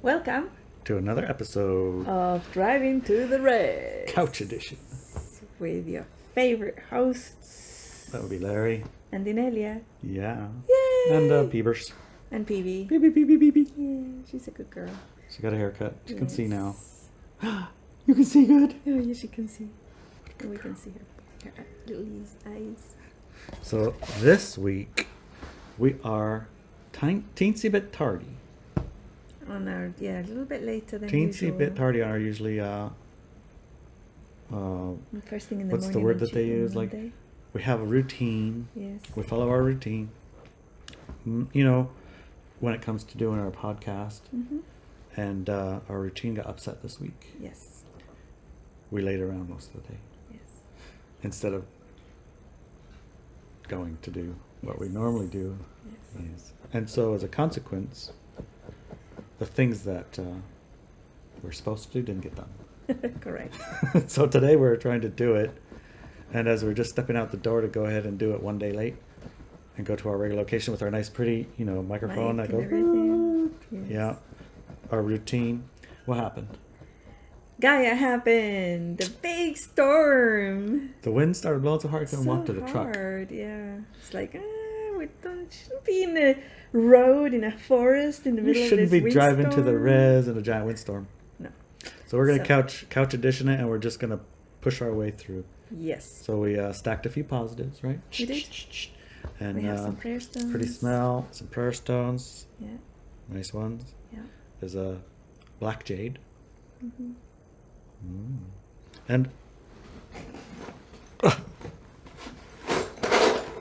Welcome to another episode of Driving to the Reds. Couch Edition With your favorite hosts. That would be Larry And Inelia. Yeah. Yay! And Peebers. And Peebee. Peebee. Yeah, she's a good girl. She got a haircut. She can see now. Yes. You can see good. Oh, yes, she can see. And we can see her little eyes. So this week we are teensy bit tardy. On our, a little bit later than Teensy usual. bit tardy on our usually First thing in the what's morning. the word that they on use? Monday. Like, we have a routine. Yes. We follow our routine. You know, when it comes to doing our podcast. Mm-hmm. And our routine got upset this week. Yes. We laid around most of the day. Yes. Instead of going to do what we Yes. normally do. Yes. And so as a consequence, the things that we're supposed to do didn't get done. Correct. So today we're trying to do it. And as we're just stepping out the door to go ahead and do it one day late and go to our regular location with our nice pretty, microphone that goes, Yes. yeah, our routine. What happened? Gaia happened. The big storm. The wind started blowing so hard I couldn't walk to the truck. Hard, yeah. It's like, we shouldn't be in a road in a forest in the We middle of shouldn't this be driving to the windstorm. res in a giant windstorm. No. So we're gonna couch edition it, and we're just gonna push our way through. Yes. So we stacked a few positives, right? We did. And We have some prayer stones. pretty smell, some prayer stones, Yeah. nice ones. Yeah. There's a black jade, Mm-hmm. and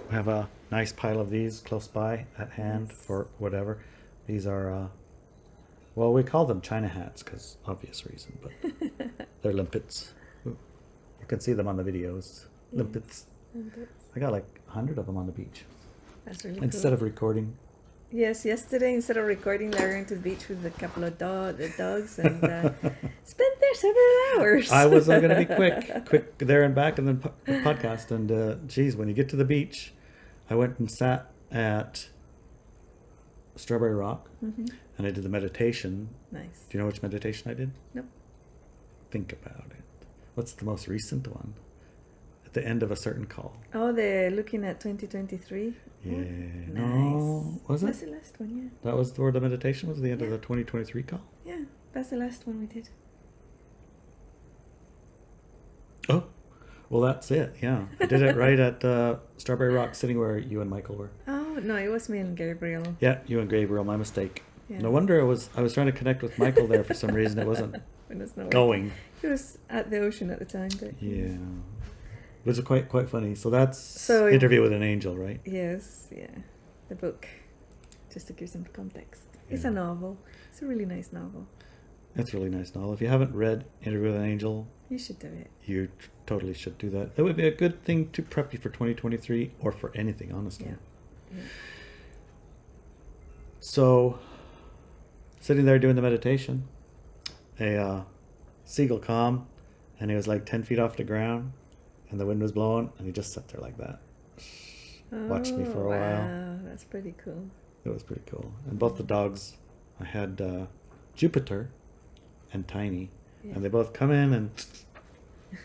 we have a nice pile of these close by at hand Yes. for whatever. These are, well, we call them China hats because obvious reason, but they're limpets. Ooh. You can see them on the videos. Yes. Limpets. I got like 100 of them on the beach. That's really Instead cool. of recording. Yes, yesterday instead of recording, Larry went to the beach with a couple of the dogs and spent there several hours. I was going to be quick there and back, and then podcast. And geez, when you get to the beach, I went and sat at Strawberry Rock, Mm-hmm. and I did the meditation. Nice. Do you know which meditation I did? Nope. Think about it. What's the most recent one? At the end of a certain call. Oh, they're looking at 2023. Yeah. Nice. No. Was That's it? the last one, yeah. That was where the meditation was, the end of Yeah. the 2023 call? Yeah, that's the last one we did. Oh. Well, that's it. Yeah. I did it right at Strawberry Rock, sitting where you and Michael were. Oh, no, it was me and Gabriel. Yeah, you and Gabriel, my mistake. Yeah. No wonder I was trying to connect with Michael there for some reason. It wasn't When it's not going. He was at the ocean at the time, but Yeah. It was quite funny. So that's So- Interview with an Angel, right? yes, yeah, the book, just to give some context. It's Yeah. a novel. It's a really nice novel. It's a really nice novel. If you haven't read Interview with an Angel, You should do it. you totally should do that. It would be a good thing to prep you for 2023 or for anything, honestly. Yeah. Yeah. So, sitting there doing the meditation, a seagull come, and he was like 10 feet off the ground, and the wind was blowing, and he just sat there like that. Watched me for a while. Wow, that's pretty cool. It was pretty cool. And both the dogs, I had Jupiter and Tiny, Yeah. and they both come in and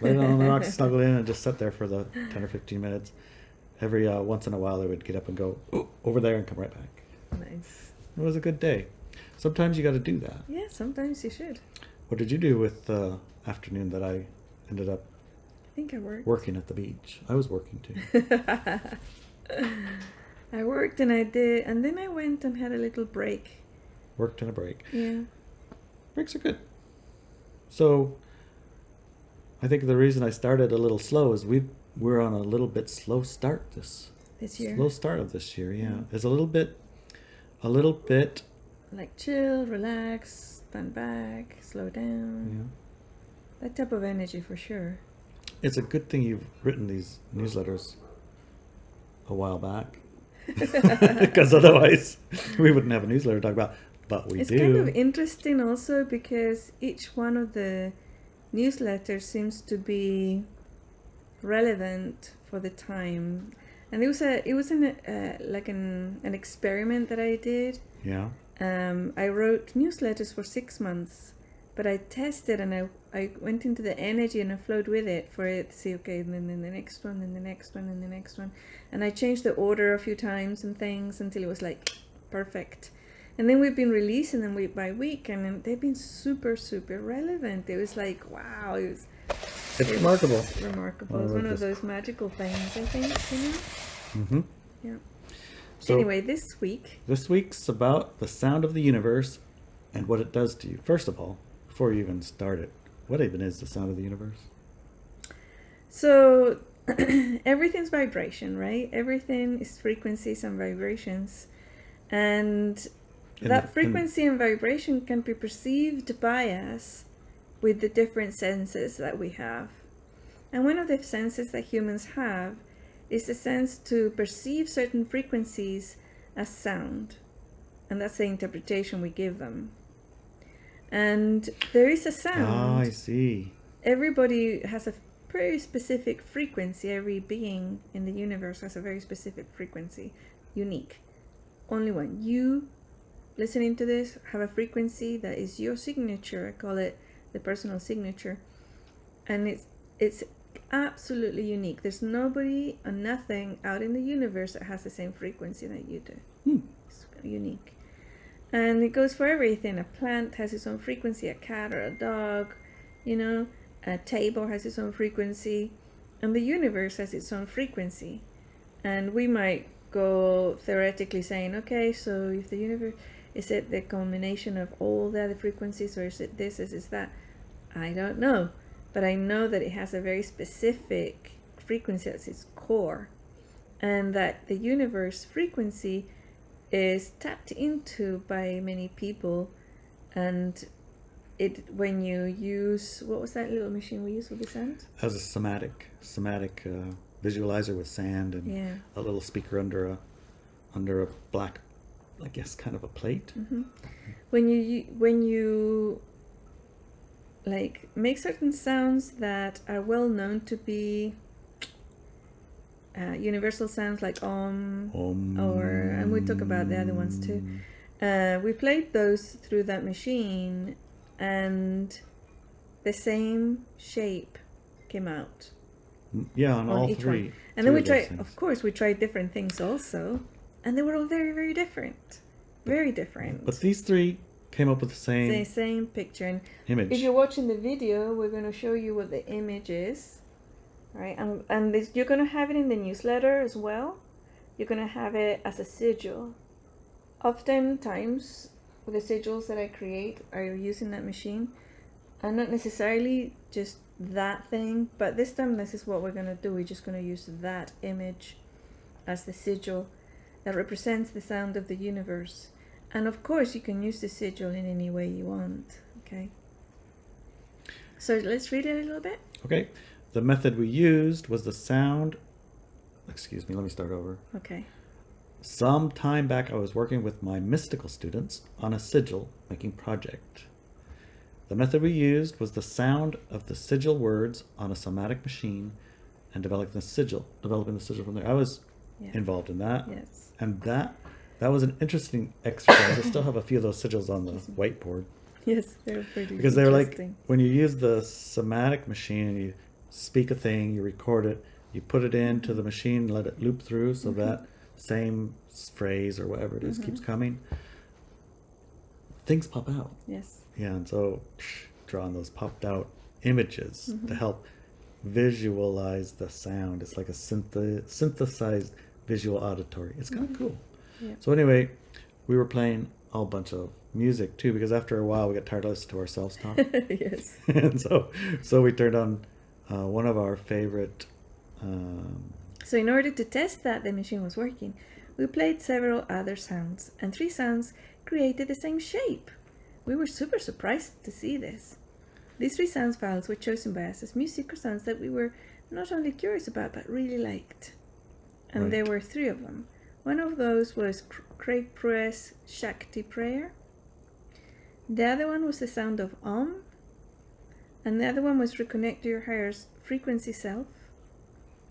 lay down on the rocks, snuggle in, and just sit there for the 10 or 15 minutes. Every once in a while, they would get up and go, "Ooh, over there," and come right back. Nice. It was a good day. Sometimes you got to do that. Yeah, sometimes you should. What did you do with the afternoon that I ended up I think I worked. working at the beach? I was working too. I worked and I did, and then I went and had a little break. Worked in a break. Yeah. Breaks are good. So, I think the reason I started a little slow is we're on a little bit slow start this Year. slow start of this year. Yeah, Mm. it's a little bit. Like chill, relax, stand back, slow down. Yeah. That type of energy for sure. It's a good thing you've written these newsletters a while back, because otherwise we wouldn't have a newsletter to talk about. But we It's do. kind of interesting also because each one of the newsletters seems to be relevant for the time. And it was an experiment that I did, Yeah. I wrote newsletters for 6 months, but I tested and I went into the energy and I flowed with it for it to see, okay, and then the next one, and the next one, and the next one. And I changed the order a few times and things until it was like perfect. And then we've been releasing them week by week, and they've been super, super relevant. It was like, wow, It's remarkable. Was remarkable. It's one of those magical things, I think, you know? Mm-hmm. Yeah. So anyway, this week's about the sound of the universe and what it does to you. First of all, before you even start it, what even is the sound of the universe? So everything's vibration, right? Everything is frequencies and vibrations. And that frequency and vibration can be perceived by us with the different senses that we have. And one of the senses that humans have is the sense to perceive certain frequencies as sound. And that's the interpretation we give them. And there is a sound. Ah, I see. Everybody has a very specific frequency. Every being in the universe has a very specific frequency. Unique. Only one. You, listening to this, have a frequency that is your signature. I call it the personal signature. And it's absolutely unique. There's nobody or nothing out in the universe that has the same frequency that you do. It's unique. And it goes for everything. A plant has its own frequency, a cat or a dog, you know, a table has its own frequency, and the universe has its own frequency. And we might go theoretically saying, okay, so if the universe, is it the combination of all the other frequencies, or is it this, is it that? I don't know. But I know that it has a very specific frequency that's its core, and that the universe frequency is tapped into by many people. And it, when you use, what was that little machine we used with the sound? As a somatic visualizer with sand and a little speaker under a black, I guess, kind of a plate. Mm-hmm. When you like make certain sounds that are well known to be universal sounds, like and we talk about the other ones too. We played those through that machine, and the same shape came out. Yeah, on all three. One. And then we tried, of course, we tried different things also, and they were all very, very different. Very different. But these three came up with the same picture. And image. if you're watching the video, we're going to show you what the image is. Right? And this, you're going to have it in the newsletter as well. You're going to have it as a sigil. Oftentimes, the sigils that I create are using that machine. And not necessarily just that thing, but this time this is what we're going to do. We're just going to use that image as the sigil that represents the sound of the universe. And of course, you can use the sigil in any way you want. Okay. So let's read it a little bit. Okay. The method we used was the sound. Excuse me, let me start over. Okay. Some time back, I was working with my mystical students on a sigil making project. The method we used was the sound of the sigil words on a somatic machine and developing the sigil from there. I was involved in that. Yes. And that was an interesting exercise. I still have a few of those sigils on the whiteboard. Yes, they're pretty because they're like, when you use the somatic machine, you speak a thing, you record it, you put it into the machine, let it loop through so that same phrase or whatever it is keeps coming. Things pop out. Yes. Yeah, and so drawing those popped out images to help visualize the sound. It's like a synthesized visual auditory. It's kind of cool. Yeah. So anyway, we were playing a whole bunch of music too, because after a while we got tired of listening to ourselves talk. Yes. And so we turned on one of our favorite. So in order to test that the machine was working, we played several other sounds, and 3 sounds created the same shape. We were super surprised to see this. These 3 sound files were chosen by us as music or sounds that we were not only curious about, but really liked. And there were 3 of them. One of those was Craig Prue's Shakti prayer. The other one was the sound of Om. And the other one was Reconnect to Your Higher Frequency Self.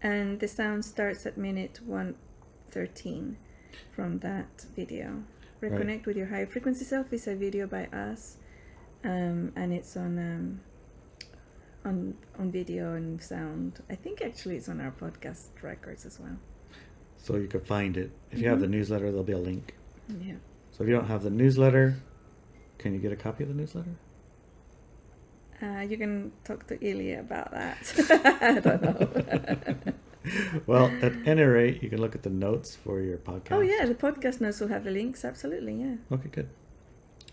And the sound starts at minute 113 from that video. Reconnect with your higher frequency self is a video by us, and it's on video and sound. I think actually it's on our podcast records as well. So you could find it. If you have the newsletter, there'll be a link. Yeah. So if you don't have the newsletter, can you get a copy of the newsletter? You can talk to Inelia about that. I don't know. Well, at any rate, you can look at the notes for your podcast. Oh yeah, the podcast notes will have the links. Absolutely, yeah. Okay, good.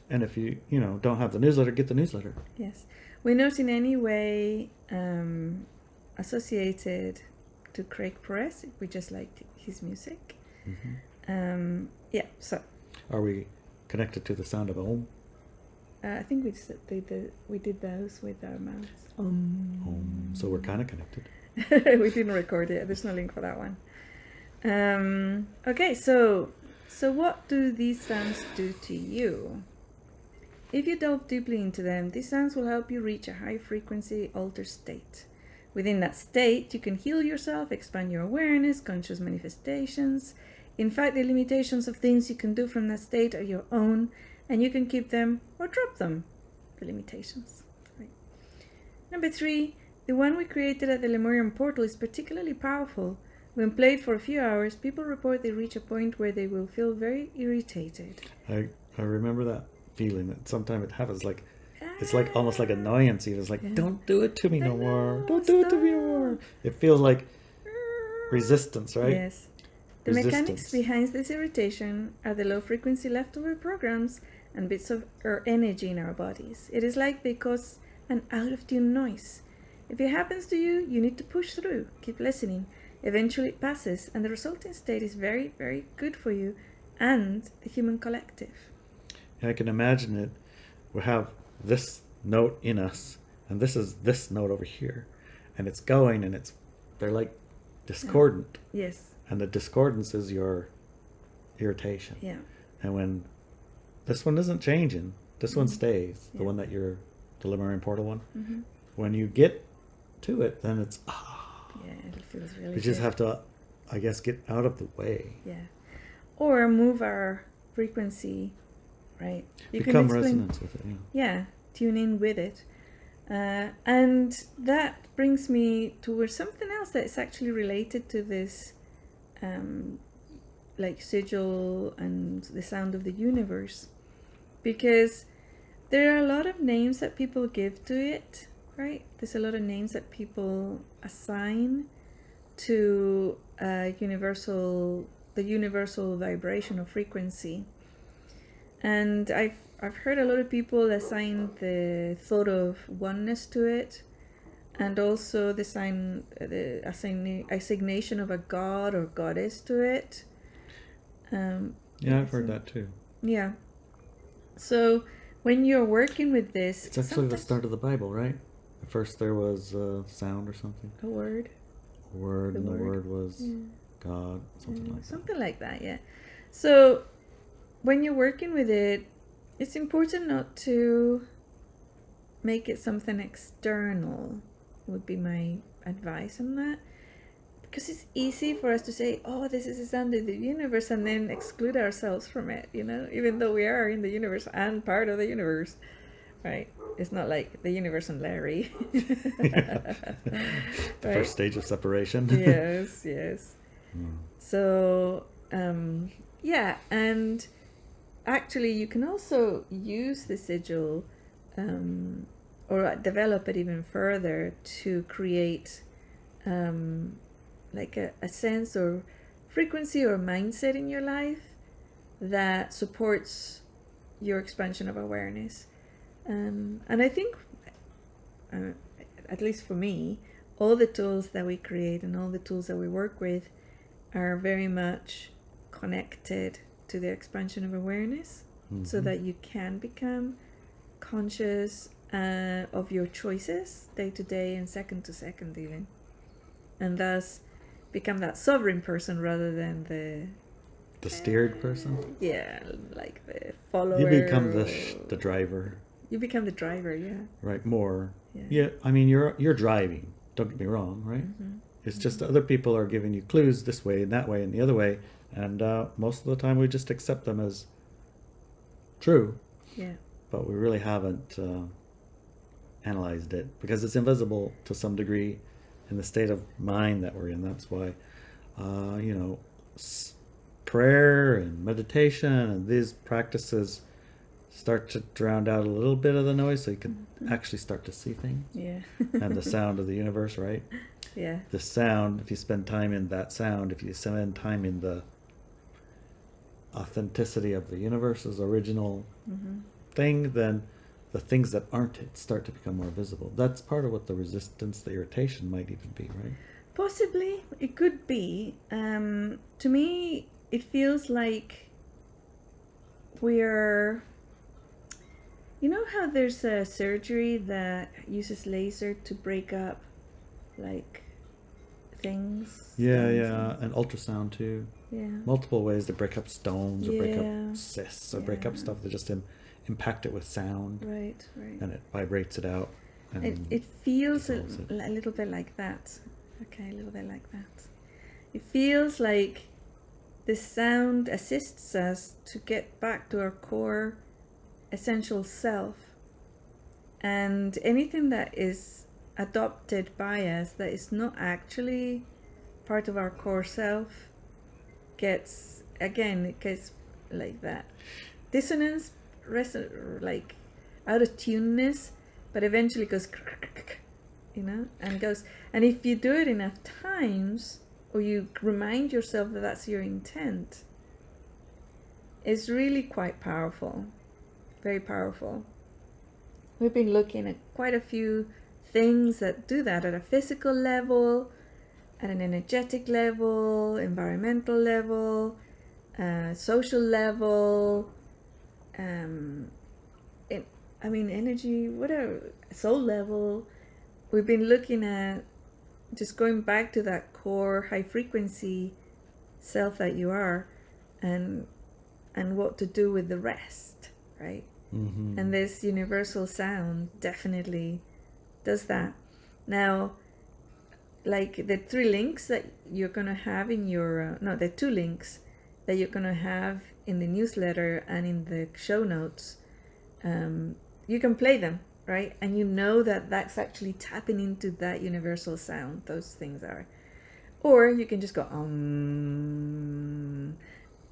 And if you don't have the newsletter, get the newsletter. Yes, we're not in any way associated to Craig Perez. We just liked his music. Mm-hmm. Yeah. So. Are we connected to the sound of Om? I think we did those with our mouths. So we're kind of connected. We didn't record it. There's no link for that one. Okay, so what do these sounds do to you? If you delve deeply into them, these sounds will help you reach a high frequency altered state. Within that state, you can heal yourself, expand your awareness, conscious manifestations. In fact, the limitations of things you can do from that state are your own, and you can keep them or drop them. The limitations. Right. Number 3. The one we created at the Lemurian portal is particularly powerful. When played for a few hours, people report they reach a point where they will feel very irritated. I remember that feeling that sometimes it happens like it's like almost like annoyance. It's like, don't do it to me no more. Don't do it to me no more. It feels like resistance, right? Yes. The mechanics behind this irritation are the low frequency leftover programs and bits of energy in our bodies. It is like they cause an out of tune noise. If it happens to you, you need to push through, keep listening. Eventually it passes, and the resulting state is very, very good for you and the human collective. Yeah, I can imagine it. We have this note in us, and this is this note over here, and it's going, and they're like discordant. Yes. And the discordance is your irritation. Yeah. And when this one isn't changing, this one stays, the one that you're, the Lemurian portal one. Mm-hmm. When you get to it, then it's yeah, it feels really we just good. have to, I guess, get out of the way. Yeah. Or move our frequency, right? You Become resonance with it. Yeah, tune in with it. And that brings me towards something else that is actually related to this, like Sigil and the sound of the universe. Because there are a lot of names that people give to it, right? There's a lot of names that people assign to the universal vibration or frequency. And I've heard a lot of people assign the thought of oneness to it, and also the assignation of a god or goddess to it. Yeah, I've heard that too. Yeah. So when you're working with this, it's actually the start of the Bible, right? At first there was sound or something. A word. A word, and the word was God, something like that. Something like that, yeah. So when you're working with it, it's important not to make it something external, would be my advice on that. Because it's easy for us to say, oh, this is the sound of the universe, and then exclude ourselves from it, even though we are in the universe and part of the universe, right? It's not like the universe and Larry. The first stage of separation. Yes. So, yeah, and actually you can also use the sigil or develop it even further to create like a sense or frequency or mindset in your life that supports your expansion of awareness. And I think, at least for me, all the tools that we create and all the tools that we work with are very much connected to the expansion of awareness, so that you can become conscious of your choices day to day and second to second even, and thus become that sovereign person rather than the steered person. Yeah, like the follower. You become the driver. You become the driver, yeah. Right, more. Yeah, I mean, you're driving. Don't get me wrong, right? Mm-hmm. It's just other people are giving you clues this way and that way and the other way, and most of the time we just accept them as true, Yeah. but we really haven't analyzed it because it's invisible to some degree in the state of mind that we're in. That's why, you know, prayer and meditation and these practices start to drown out a little bit of the noise so you can actually start to see things. Yeah. And the sound of the universe, right? Yeah. The sound, if you spend time in that sound, if you spend time in the authenticity of the universe's original thing, then the things that aren't it start to become more visible. That's part of what the resistance, the irritation might even be, right? Possibly, it could be. To me, it feels like we're. You know how there's a surgery that uses laser to break up, like, things? Yeah, stones yeah, and ultrasound too. Yeah. Multiple ways to break up stones or break Yeah. up cysts or break up Yeah. stuff that just impact it with sound, Right, right. and it vibrates it out. And It feels a dissolves it. little bit like that. Okay, a little bit like that. It feels like the sound assists us to get back to our core essential self. And anything that is adopted by us that is not actually part of our core self gets, again, it gets like that dissonance, like out of tuneness, but eventually goes, you know, and goes. And if you do it enough times, or you remind yourself that that's your intent, it's really quite powerful, very powerful. We've been looking at quite a few things that do that at a physical level, at an energetic level, environmental level, social level, energy, whatever, soul level. We've been looking at just going back to that core high frequency self that you are, and what to do with the rest, right? And this universal sound definitely does that. Now, like the 3 links that you're going to have in your, the 2 links that you're going to have in the newsletter and in the show notes, you can play them, right? And you know that that's actually tapping into that universal sound, those things are. Or you can just go,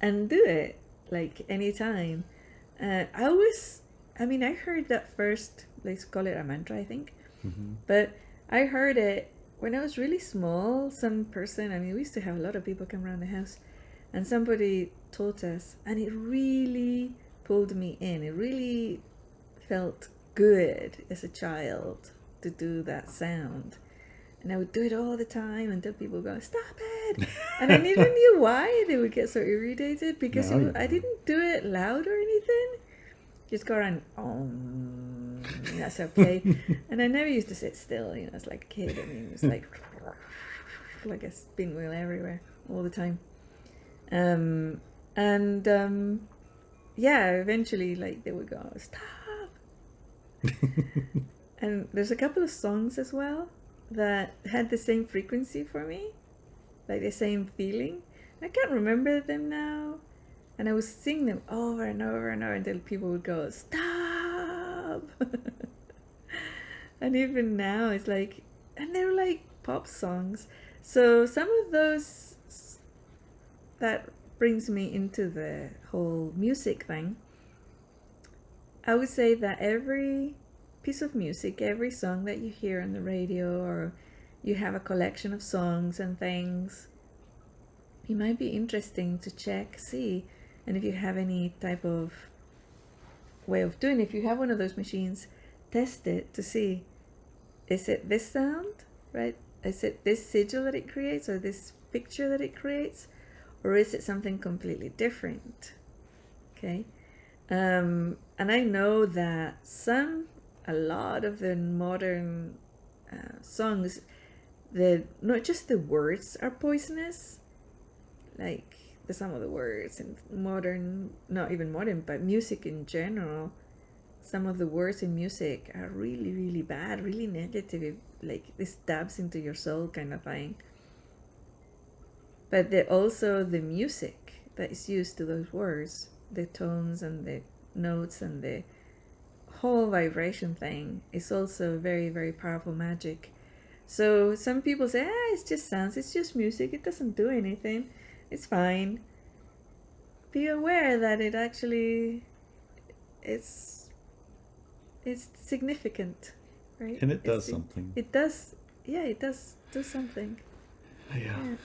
and do it, like, anytime. I heard that first, let's call it a mantra, I think. But I heard it when I was really small. Some person, we used to have a lot of people come around the house, and somebody taught us, and it really pulled me in. It really felt good as a child to do that sound. And I would do it all the time until people would go, stop it! And I never knew why they would get so irritated, because I didn't do it loud or anything. Just go around, that's okay. And I never used to sit still, as like a kid. It was like a spin wheel everywhere all the time. Eventually, like, they would go, stop. And there's a couple of songs as well that had the same frequency for me, like the same feeling. I can't remember them now. And I would sing them over and over and over until people would go, stop! And even now, it's like, and they're like pop songs. So some of those, that brings me into the whole music thing. I would say that every piece of music, every song that you hear on the radio, or you have a collection of songs and things, it might be interesting to see. And if you have any type of way of doing it, if you have one of those machines, test it to see, is it this sound, right? Is it this sigil that it creates, or this picture that it creates, or is it something completely different? Okay. And I know that a lot of the modern songs, not just the words are poisonous, like some of the words in modern, not even modern, but music in general, some of the words in music are really, really bad, really negative, like this stabs into your soul kind of thing. But also the music that is used to those words, the tones and the notes and the whole vibration thing is also very, very powerful magic. So some people say, it's just sounds, it's just music, it doesn't do anything, it's fine. Be aware that it actually it's significant, right? And it does something. It does, it does do something. Yeah.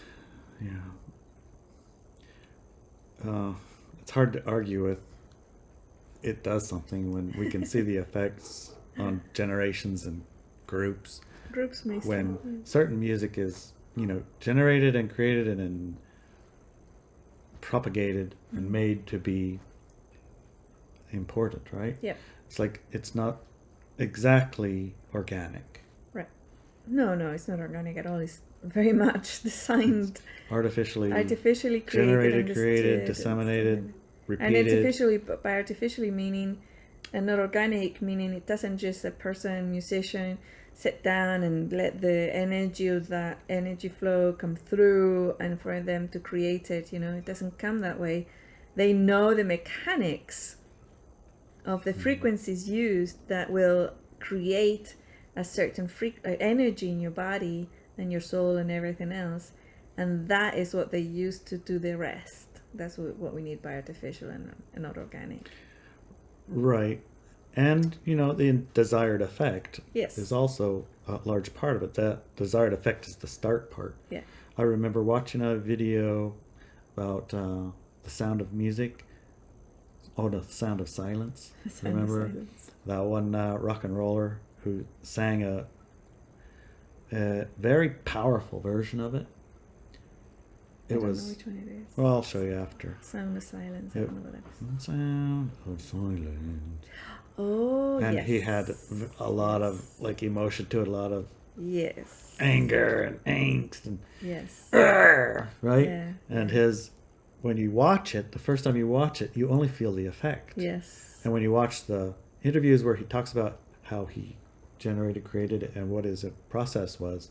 It's hard to argue with it does something when we can see the effects on generations and groups. Groups may when certain music is, generated and created and propagated and made to be important, right? Yeah. It's like it's not exactly organic. Right. No, it's not organic at all. It's very much designed, it's artificially created, created, disseminated, repeated. And artificially, by artificially meaning, and not organic meaning it doesn't just a person, musician, sit down and let the energy of that energy flow come through and for them to create it. It doesn't come that way. They know the mechanics of the frequencies used that will create a certain energy in your body and your soul and everything else, and that is what they use to do the rest. That's what we need by artificial and not organic. Right. And, the desired effect is also a large part of it. That desired effect is the start part. Yeah. I remember watching a video about the sound of music. Oh, the sound of silence. Remember that one rock and roller who sang a very powerful version of it? I don't know which one it is. Well, I'll show you after. Sound of silence. I don't know what that is. Sound of silence. Oh, and yes. he had a lot of emotion to it, a lot of yes, anger and angst and right. Yeah. And when you watch it, the first time you watch it, you only feel the effect. Yes. And when you watch the interviews where he talks about how he generated, created it, and what his process was,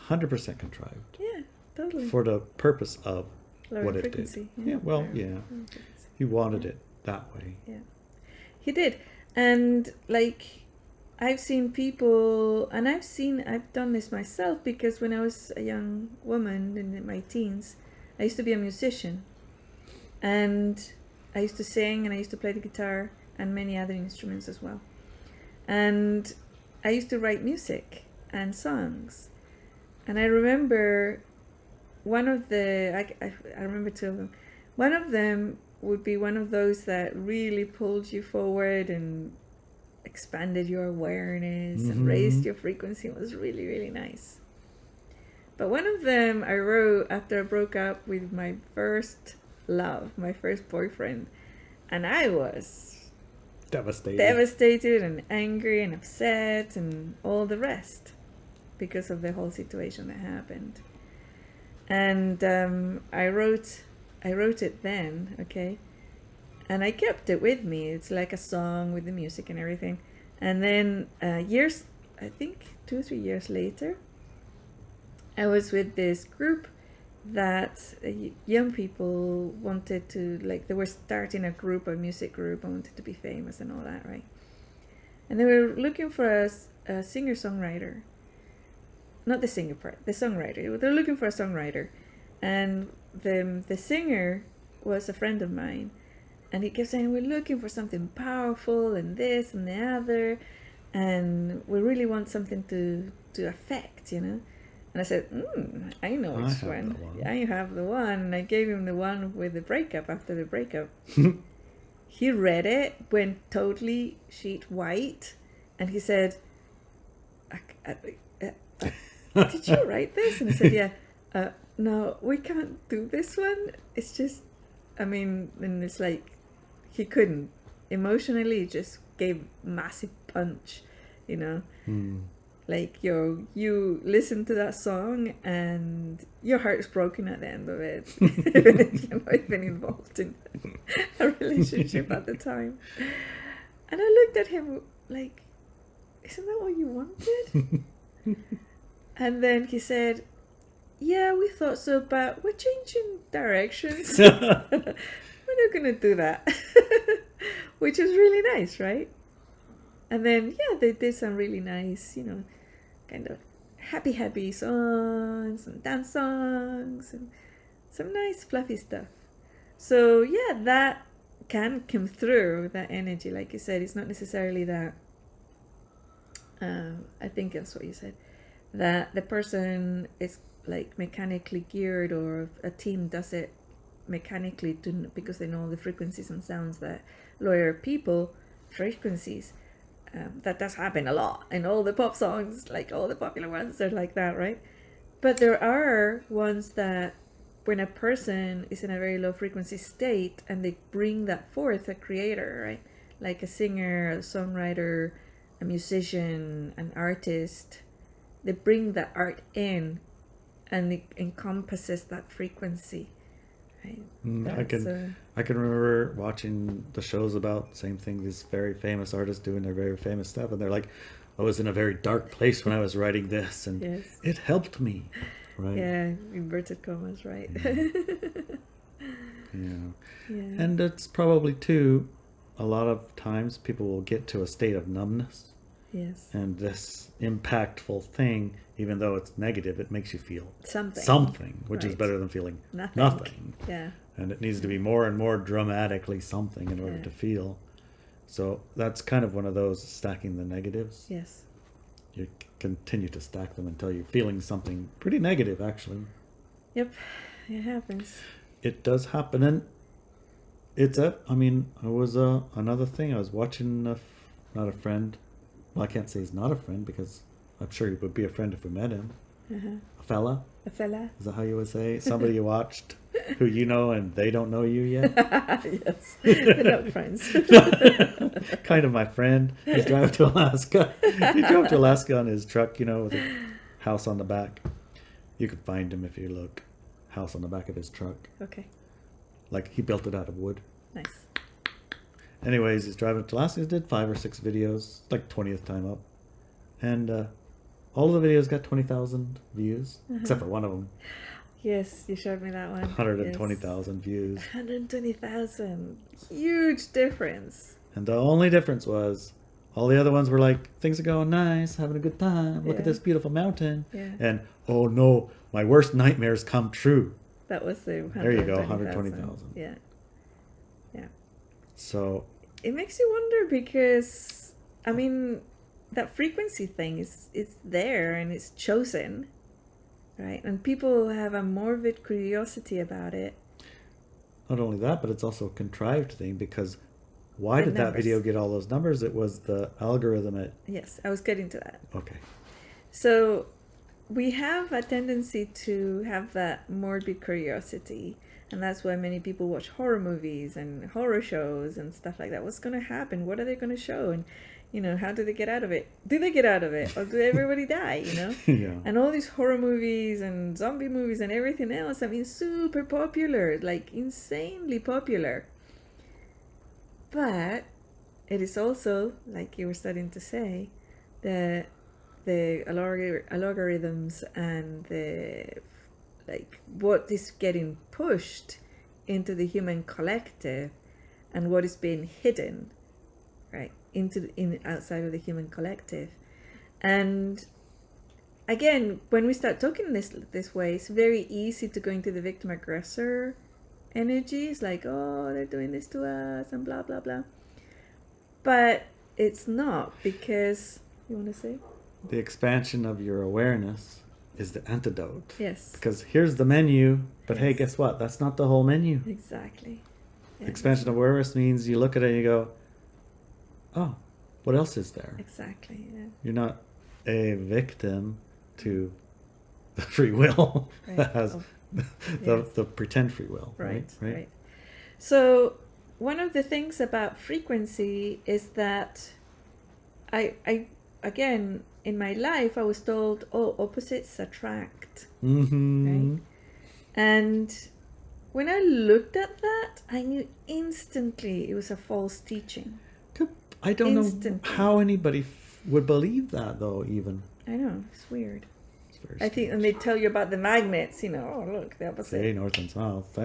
100% contrived. Yeah, totally. For the purpose of lower what frequency. it did. He wanted it that way. Yeah. He did. And I've seen people, and I've done this myself, because when I was a young woman in my teens, I used to be a musician, and I used to sing, and I used to play the guitar and many other instruments as well. And I used to write music and songs. And I remember I remember two of them. One of them would be one of those that really pulled you forward and expanded your awareness and raised your frequency. It was really, really nice. But one of them I wrote after I broke up with my first love, my first boyfriend. And I was devastated and angry and upset and all the rest because of the whole situation that happened. And I wrote it then, okay? And I kept it with me. It's like a song with the music and everything. And then I think 2 or 3 years later, I was with this group that young people wanted to, they were starting a music group, and wanted to be famous and all that, right? And they were looking for a singer-songwriter. Not the singer part, the songwriter. They were looking for a songwriter. And the singer was a friend of mine, and he kept saying, we're looking for something powerful and this and the other, and we really want something to affect, And I said, I know which one. Yeah, you have the one. And I gave him the one with the breakup, after the breakup. He read it, went totally sheet white, and he said, did you write this? And I said, yeah. No, we can't do this one. It's just, and it's he couldn't. Emotionally, it just gave massive punch, you listen to that song and your heart's broken at the end of it, even if you've not been involved in a relationship at the time. And I looked at him isn't that what you wanted? And then he said, yeah, we thought so, but we're changing directions. We're not going to do that. which is really nice, right? And then, yeah, they did some really nice, kind of happy songs and dance songs and some nice fluffy stuff. So, yeah, that can come through, that energy. Like you said, it's not necessarily that, I think that's what you said, that the person is like mechanically geared, or a team does it mechanically because they know the frequencies and sounds that lower people frequencies. That does happen a lot in all the pop songs, like all the popular ones are like that, right? But there are ones that when a person is in a very low frequency state and they bring that forth, a creator, right? Like a singer, a songwriter, a musician, an artist, they bring that art in and it encompasses that frequency, right? I can remember watching the shows about same thing, these very famous artists doing their very famous stuff, and they're like, I was in a very dark place when I was writing this, and yes. It helped me, right? Yeah, inverted commas, right? Yeah. Yeah. And it's probably too, a lot of times people will get to a state of numbness. Yes. And this impactful thing, even though it's negative, it makes you feel something, which right. is better than feeling nothing. Yeah. And it needs to be more and more dramatically something in order to feel. So that's kind of one of those stacking the negatives. Yes. You continue to stack them until you're feeling something pretty negative, actually. Yep, it happens. It does happen, and it was another thing. I was watching not a friend. Well, I can't say he's not a friend because I'm sure he would be a friend if we met him. Uh-huh. A fella? A fella? Is that how you would say? Somebody you watched who you know and they don't know you yet? Yes, they're not friends. Kind of my friend. He's driving to Alaska. He drove to Alaska on his truck, with a house on the back. You could find him if you look. House on the back of his truck. Okay. Like he built it out of wood. Nice. Anyways, he's driving to Alaska. He did 5 or 6 videos, like 20th time up. And all of the videos got 20,000 views, except for one of them. Yes, you showed me that one. 120,000 views. 120,000. Huge difference. And the only difference was all the other ones were like, things are going nice, having a good time. Look at this beautiful mountain. Yeah. And, oh no, my worst nightmares come true. That was the 120,000. There you go, 120,000. Yeah. Yeah. So it makes you wonder because, that frequency thing is there and it's chosen, right? And people have a morbid curiosity about it. Not only that, but it's also a contrived thing because why did that video get all those numbers? It was the algorithm Yes, I was getting to that. Okay. So we have a tendency to have that morbid curiosity, and that's why many people watch horror movies and horror shows and stuff like that. What's going to happen? What are they going to show? And how do they get out of it? Do they get out of it, or do everybody die? Yeah. And all these horror movies and zombie movies and everything else, super popular, like insanely popular. But it is also, like you were starting to say, the algorithms and what is getting pushed into the human collective and what is being hidden, right, outside of the human collective. And again, when we start talking this way, it's very easy to go into the victim aggressor energies, like, oh, they're doing this to us and blah blah blah. But it's not, because you want to say the expansion of your awareness is the antidote. Yes. Because here's the menu, but hey, guess what? That's not the whole menu. Exactly. Yeah. Expansion of awareness means you look at it and you go, oh, what else is there? Exactly. Yeah. You're not a victim to the free will that has the pretend free will. Right. So one of the things about frequency is that I again, in my life, I was told, oh, opposites attract. Mm-hmm. Right? And when I looked at that, I knew instantly it was a false teaching. I don't know how anybody would believe that, though, even. I know, it's weird. It's very I think, and they tell you about the magnets, oh, look, the opposite. Say north and south.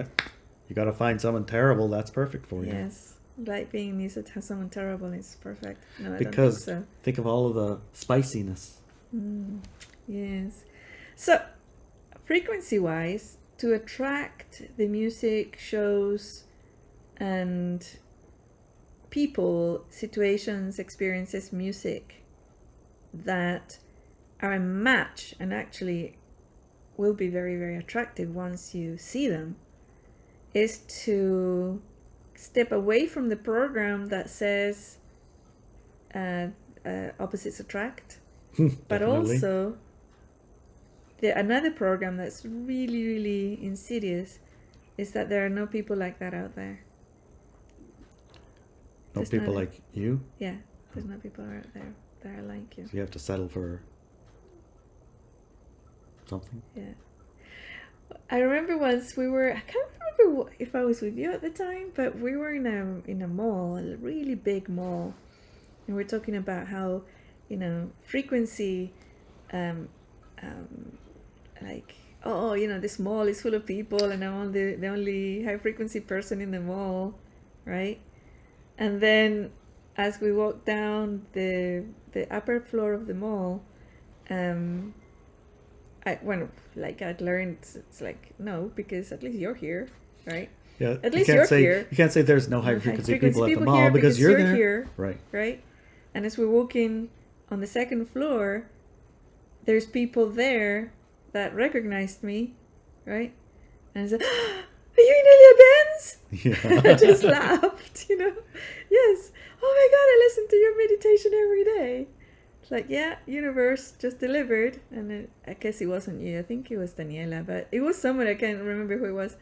You got to find someone terrible, that's perfect for you. Yes, Like being needs to have someone terrible is perfect. No, I Because don't think think of all of the spiciness. so. Yes. So, frequency-wise, to attract the music, shows, and people, situations, experiences, music that are a match and actually will be very, very attractive once you see them, is to step away from the program that says opposites attract, but Definitely. also another program that's really, really insidious is that there are no people like that out there. No There's people not- like you. Yeah, there's no people out there that are like you. So you have to settle for something. Yeah. I remember once we were, I can't remember if I was with you at the time, but we were in a mall, a really big mall, and we're talking about how, frequency, like, this mall is full of people and I'm the only high frequency person in the mall, right? And then as we walked down the upper floor of the mall, I'd learned it's like, no, because at least you're here, right? Yeah. At least you can't you're say, here. You can't say there's no high frequency people at the mall here because you're there. here, Right. right? And as we're walking on the second floor, there's people there that recognized me, right? And I said, "Are you Inelia Benz?" Yeah. I just laughed, Yes. Oh my God, I listen to your meditation every day. It's like, yeah, universe just delivered. And I guess it wasn't you. I think it was Daniela, but it was someone, I can't remember who it was.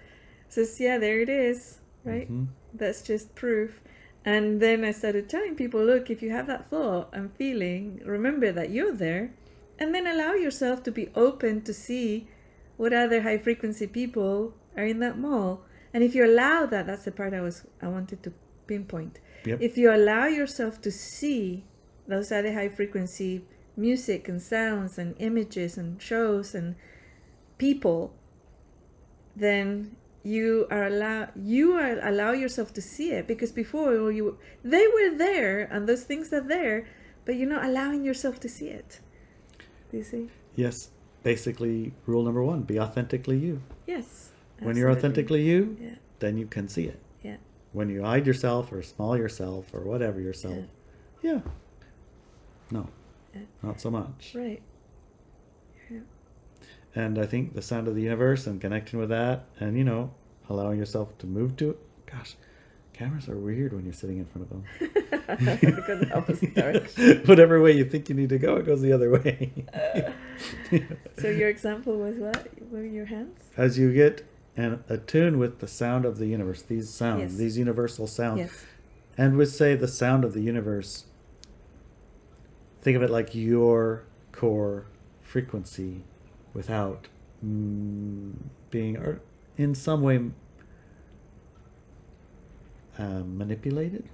Says, yeah, there it is, right? Mhm. That's just proof. And then I started telling people, look, if you have that thought and feeling, remember that you're there. And then allow yourself to be open to see what other high frequency people are in that mall. And if you allow that, that's the part I wanted to pinpoint. Yep. If you allow yourself to see those other high frequency music and sounds and images and shows and people, then you allow yourself to see it, because before they were there and those things are there, but you're not allowing yourself to see it. Do you see? Yes. Basically, rule number 1: be authentically you. Yes. When you're Absolutely. authentically you, Yeah. then you can see it. Yeah. When you hide yourself or small yourself or whatever yourself, yeah. No, Yeah. not so much. Right. Yeah. And I think the sound of the universe and connecting with that and, allowing yourself to move to it. Gosh, cameras are weird when you're sitting in front of them. Because the opposite direction. Whatever way you think you need to go, it goes the other way. So your example was what? Were your hands? As you get attuned with the sound of the universe, these sounds, Yes. these universal sounds, Yes. and would say the sound of the universe, think of it like your core frequency without being in some way manipulated.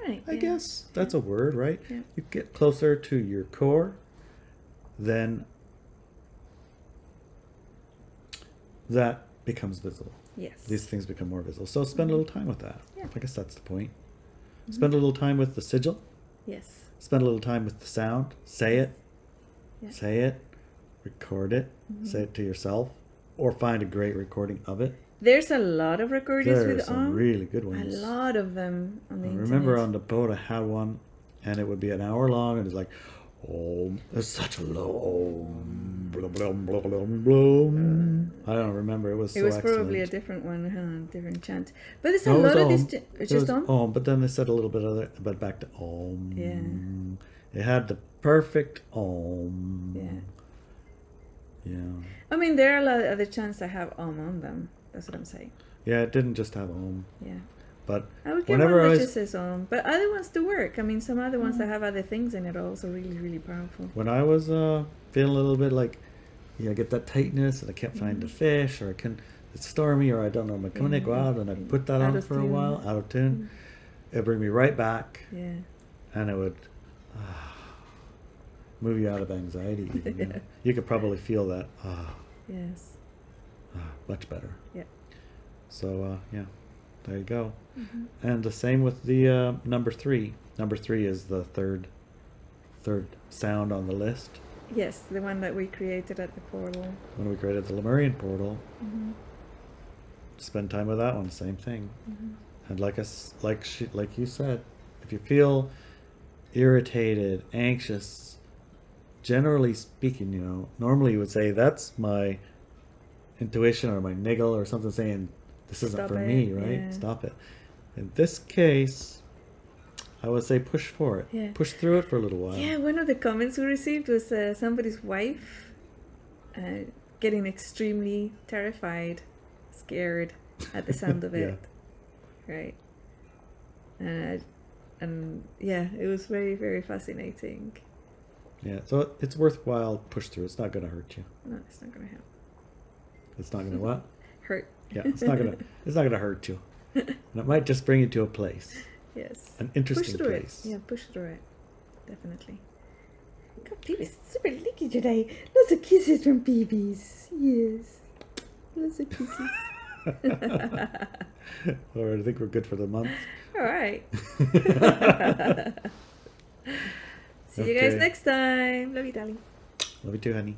Right. I yeah. guess that's a word, right? Yeah. You get closer to your core, then that becomes visible. Yes. These things become more visible. So spend a little time with that. Yeah. I guess that's the point. Mm-hmm. Spend a little time with the sigil. Yes. Spend a little time with the sound. Say it. Yeah. Say it. Record it. Mhm. Say it to yourself. Or find a great recording of it. There's a lot of recordings There are with some Om. really good A ones. lot of them on the I internet. remember on the boat I had one, and it would be an hour long, and it's like, oh, it's such a low, blum, blum, blum, blum, blum. I don't remember. It was so It was excellent. probably a different one, different chant. But there's No, a it was lot of Om. these. It's It just was Om? But then they said a little bit other, but back to Om. Yeah. It had the perfect Om. Yeah. Yeah. I mean, there are a lot of other chants that have Om on them. That's what I'm saying. Yeah, it didn't just have Om. Yeah. But I would get whenever one I that was, just says Om. But other ones do work. I mean, some other ones that have other things in it are also really, really powerful. when I was feeling a little bit like, I get that tightness and I can't find the fish, or it's stormy, or I don't know, I'm coming to go out, and I put that Out on of for a tune. while, out of tune. It'd bring me right back, Yeah. and it would move you out of anxiety. Even, You could probably feel that. Yes. Much better. Yeah. So, yeah. There you go. Mhm. And the same with the number 3. Number 3 is the third sound on the list. Yes, the one that we created at the portal. When we created the Lemurian portal, Mhm. spend time with that one. Same thing. Mhm. And like you said, if you feel irritated, anxious, generally speaking, normally you would say that's my intuition or my niggle or something saying this isn't Stop for it, me, right? yeah. Stop it. In this case, I would say push for it. Yeah. Push through it for a little while. Yeah, one of the comments we received was somebody's wife getting extremely terrified, scared at the sound of it. Right. And yeah, it was very, very fascinating. Yeah, so it's worthwhile. Push through. It's not going to hurt you. No, it's not going to help. It's not going to what? Hurt. Yeah, it's not going to hurt you. And it might just bring you to a place. Yes. An interesting Push through place. it. Yeah, push through it. Definitely. God, Phoebe's super licky today. Lots of kisses from Phoebe's. Yes. Lots of kisses. All right, I think we're good for the month. All right. See you guys Okay. next time. Love you, darling. Love you too, honey.